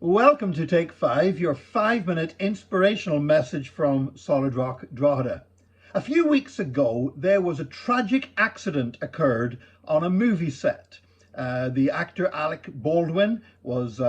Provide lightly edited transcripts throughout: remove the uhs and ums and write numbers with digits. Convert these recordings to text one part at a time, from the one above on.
Welcome to Take 5, your 5-minute inspirational message from Solid Rock Drogheda. A few weeks ago, there was a tragic accident occurred on a movie set. The actor Alec Baldwin was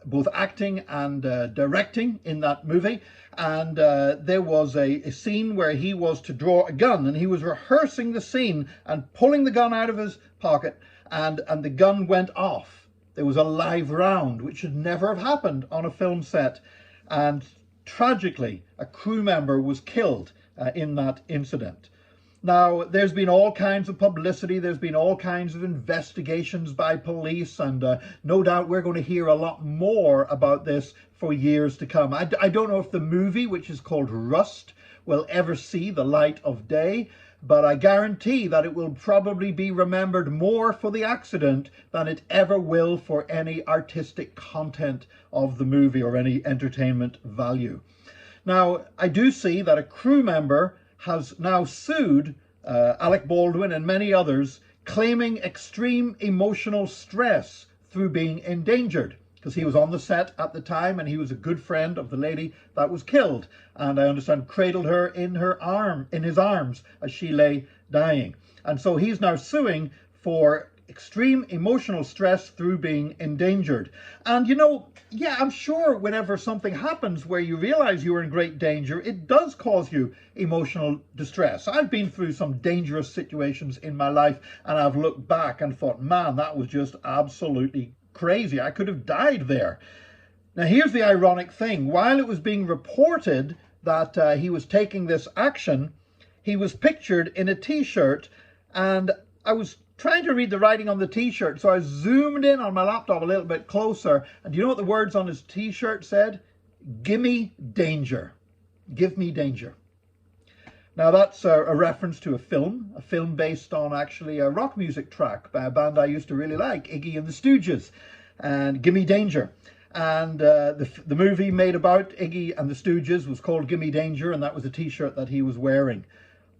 both acting and directing in that movie, and there was a scene where he was to draw a gun, and he was rehearsing the scene and pulling the gun out of his pocket, and the gun went off. There was a live round, which should never have happened on a film set. And tragically, a crew member was killed in that incident. Now, there's been all kinds of publicity. There's been all kinds of investigations by police. And no doubt we're going to hear a lot more about this for years to come. I don't know if the movie, which is called Rust, will ever see the light of day. But I guarantee that it will probably be remembered more for the accident than it ever will for any artistic content of the movie or any entertainment value. Now, I do see that a crew member has now sued Alec Baldwin and many others, claiming extreme emotional stress through being endangered, because he was on the set at the time and he was a good friend of the lady that was killed, and I understand cradled her in his arms as she lay dying. And so he's now suing for extreme emotional stress through being endangered. And yeah, I'm sure whenever something happens where you realize you're in great danger, it does cause you emotional distress. I've been through some dangerous situations in my life, and I've looked back and thought, man, that was just absolutely crazy. I could have died there. Now, here's the ironic thing. While it was being reported that he was taking this action, he was pictured in a t-shirt, and I was trying to read the writing on the t-shirt, so I zoomed in on my laptop a little bit closer, and do you know what the words on his t-shirt said? Gimme danger. Give me danger. Now, that's a reference to a film based on actually a rock music track by a band I used to really like, Iggy and the Stooges, and Gimme Danger. And the movie made about Iggy and the Stooges was called Gimme Danger, and that was the t-shirt that he was wearing.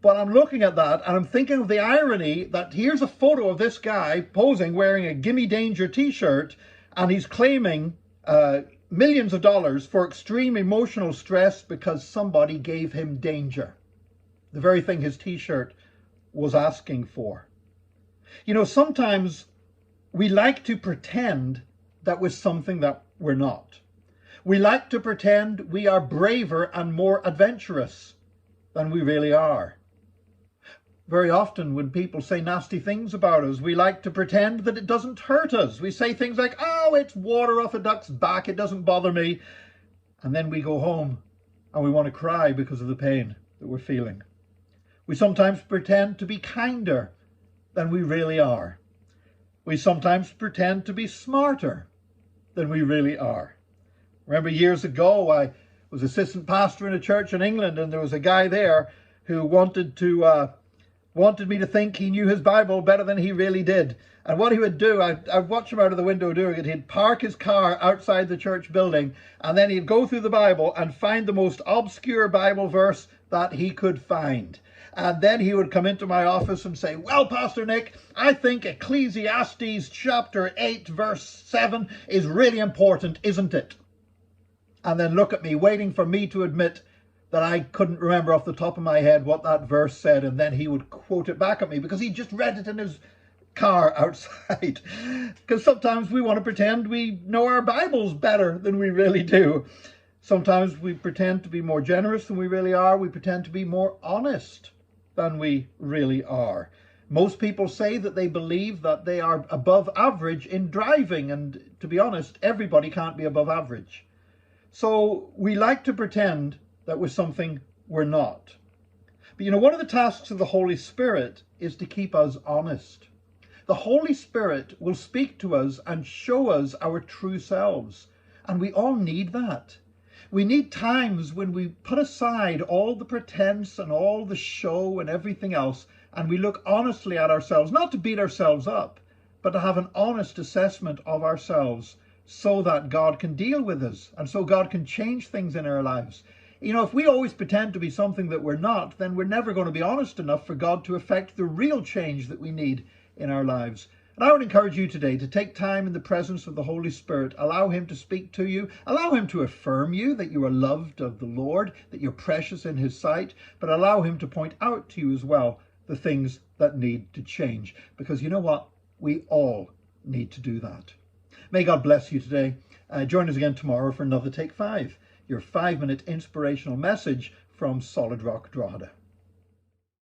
But I'm looking at that and I'm thinking of the irony that here's a photo of this guy posing wearing a Gimme Danger t-shirt, and he's claiming millions of dollars for extreme emotional stress because somebody gave him danger. The very thing his t-shirt was asking for. Sometimes we like to pretend that we're something that we're not. We like to pretend we are braver and more adventurous than we really are. Very often when people say nasty things about us, we like to pretend that it doesn't hurt us. We say things like, oh, it's water off a duck's back, it doesn't bother me. And then we go home and we want to cry because of the pain that we're feeling. We sometimes pretend to be kinder than we really are. We sometimes pretend to be smarter than we really are. Remember years ago, I was assistant pastor in a church in England, and there was a guy there who wanted me to think he knew his Bible better than he really did. And what he would do, I'd watch him out of the window doing it. He'd park his car outside the church building, and then he'd go through the Bible and find the most obscure Bible verse that he could find. And then he would come into my office and say, well, Pastor Nick, I think Ecclesiastes chapter 8, verse 7 is really important, isn't it? And then look at me, waiting for me to admit that I couldn't remember off the top of my head what that verse said. And then he would quote it back at me because he just read it in his car outside. Because sometimes we want to pretend we know our Bibles better than we really do. Sometimes we pretend to be more generous than we really are. We pretend to be more honest than we really are. Most people say that they believe that they are above average in driving, and to be honest, everybody can't be above average. So we like to pretend that we're something we're not. But one of the tasks of the Holy Spirit is to keep us honest. The Holy Spirit will speak to us and show us our true selves, and we all need that. We need times when we put aside all the pretense and all the show and everything else, and we look honestly at ourselves, not to beat ourselves up, but to have an honest assessment of ourselves so that God can deal with us and so God can change things in our lives. If we always pretend to be something that we're not, then we're never going to be honest enough for God to effect the real change that we need in our lives. And I would encourage you today to take time in the presence of the Holy Spirit. Allow him to speak to you. Allow him to affirm you that you are loved of the Lord, that you're precious in his sight, but allow him to point out to you as well the things that need to change. Because you know what? We all need to do that. May God bless you today. Join us again tomorrow for another Take 5, your 5-minute inspirational message from Solid Rock Drogheda.